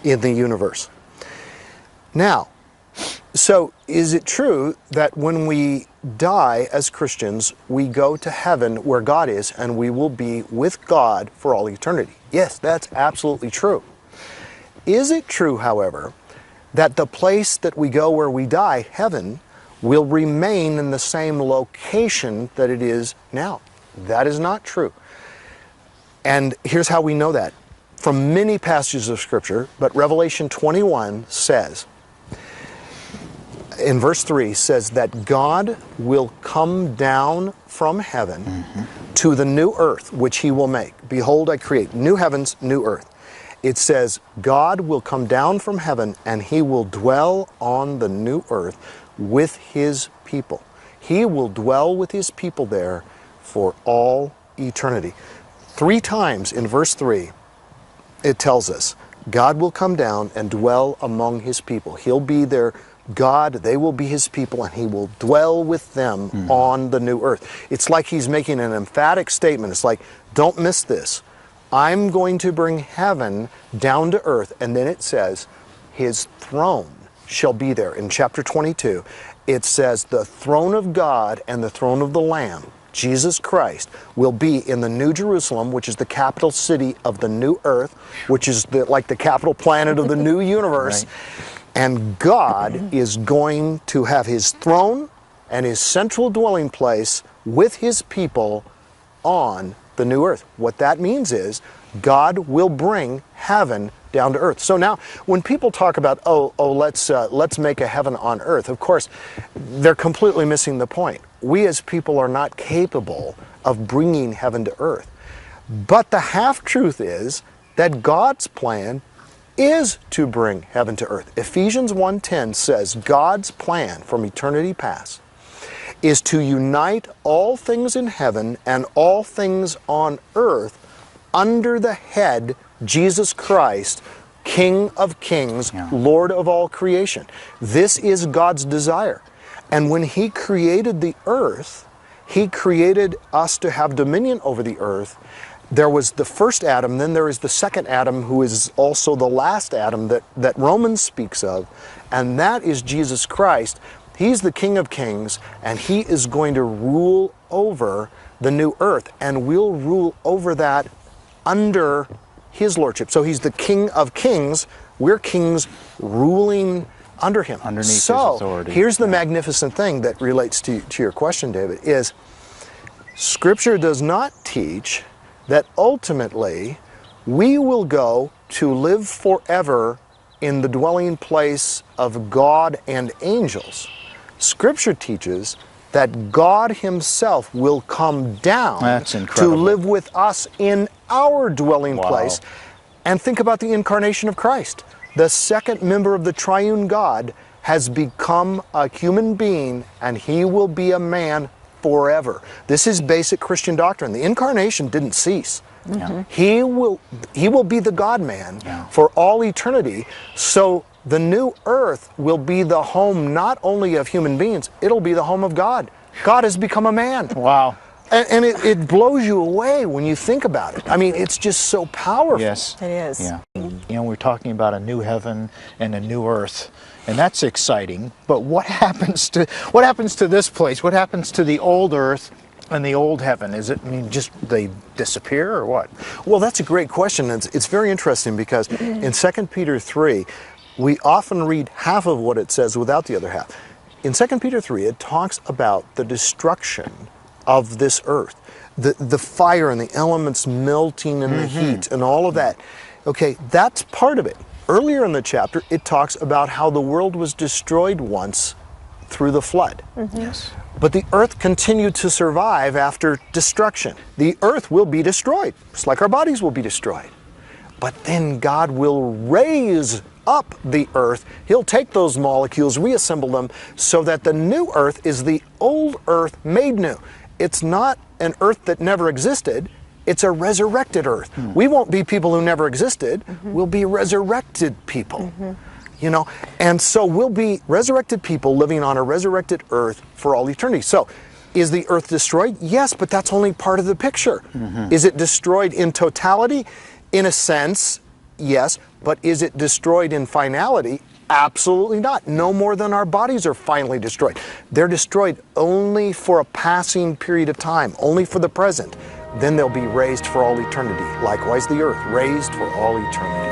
in the universe. Now, so is it true that when we die as Christians, we go to heaven where God is and we will be with God for all eternity? Yes, that's absolutely true. Is it true, however, that the place that we go where we die, heaven, will remain in the same location that it is now? That is not true. And here's how we know that. From many passages of Scripture, but Revelation 21 says, in verse 3, says that God will come down from heaven to the new earth, which he will make. Behold, I create new heavens, new earth. It says, God will come down from heaven and he will dwell on the new earth with his people. He will dwell with his people there for all eternity. 3 times in verse 3, it tells us, God will come down and dwell among his people. He'll be their God, they will be his people, and he will dwell with them on the new earth. It's like he's making an emphatic statement. It's like, don't miss this. I'm going to bring heaven down to earth. And then it says, his throne shall be there. In chapter 22, it says, the throne of God and the throne of the Lamb, Jesus Christ, will be in the New Jerusalem, which is the capital city of the new earth, which is like the capital planet of the new universe. Right. And God is going to have his throne and his central dwelling place with his people on the new earth. What that means is God will bring heaven down to earth. So now when people talk about, let's make a heaven on earth, of course, they're completely missing the point. We as people are not capable of bringing heaven to earth. But the half-truth is that God's plan is to bring heaven to earth. Ephesians 1:10 says God's plan from eternity past is to unite all things in heaven and all things on earth under the head Jesus Christ, King of kings, Lord of all creation. This is God's desire. And when he created the earth, he created us to have dominion over the earth. There was the first Adam, then there is the second Adam, who is also the last Adam that Romans speaks of, and that is Jesus Christ. He's the King of Kings, and he is going to rule over the new earth, and we'll rule over that under his lordship. So he's the King of Kings. We're kings ruling under him. Underneath his authority. Here's the magnificent thing that relates to your question, David, is Scripture does not teach that ultimately we will go to live forever in the dwelling place of God and angels. Scripture teaches that God himself will come down to live with us in our dwelling place. And think about the incarnation of Christ. The second member of the triune God has become a human being, and he will be a man forever. This is basic Christian doctrine. The incarnation didn't cease. He will be the God-man for all eternity. So the new earth will be the home not only of human beings, it'll be the home of God. God has become a man. Wow. And it blows you away when you think about it. I mean, it's just so powerful. Yes. It is. Yeah. You know, we're talking about a new heaven and a new earth, and that's exciting. But what happens to this place? What happens to the old earth and the old heaven? Is it, just they disappear or what? Well, that's a great question. It's very interesting because in 2 Peter 3, we often read half of what it says without the other half. In 2 Peter 3, it talks about the destruction of this earth, the fire and the elements melting and the heat and all of that. Okay, that's part of it. Earlier in the chapter, it talks about how the world was destroyed once through the flood. Yes. But the earth continued to survive after destruction. The earth will be destroyed, just like our bodies will be destroyed. But then God will raise up the earth. He'll take those molecules, reassemble them, so that the new earth is the old earth made new. It's not an earth that never existed. It's a resurrected earth. We won't be people who never existed. We'll be resurrected people. You know, and so we'll be resurrected people living on a resurrected earth for all eternity. So, is the earth destroyed? Yes, but that's only part of the picture. Is it destroyed in totality? In a sense, Yes, but is it destroyed in finality? Absolutely not. No more than our bodies are finally destroyed. They're destroyed only for a passing period of time, only for the present. Then they'll be raised for all eternity. Likewise, the earth, raised for all eternity.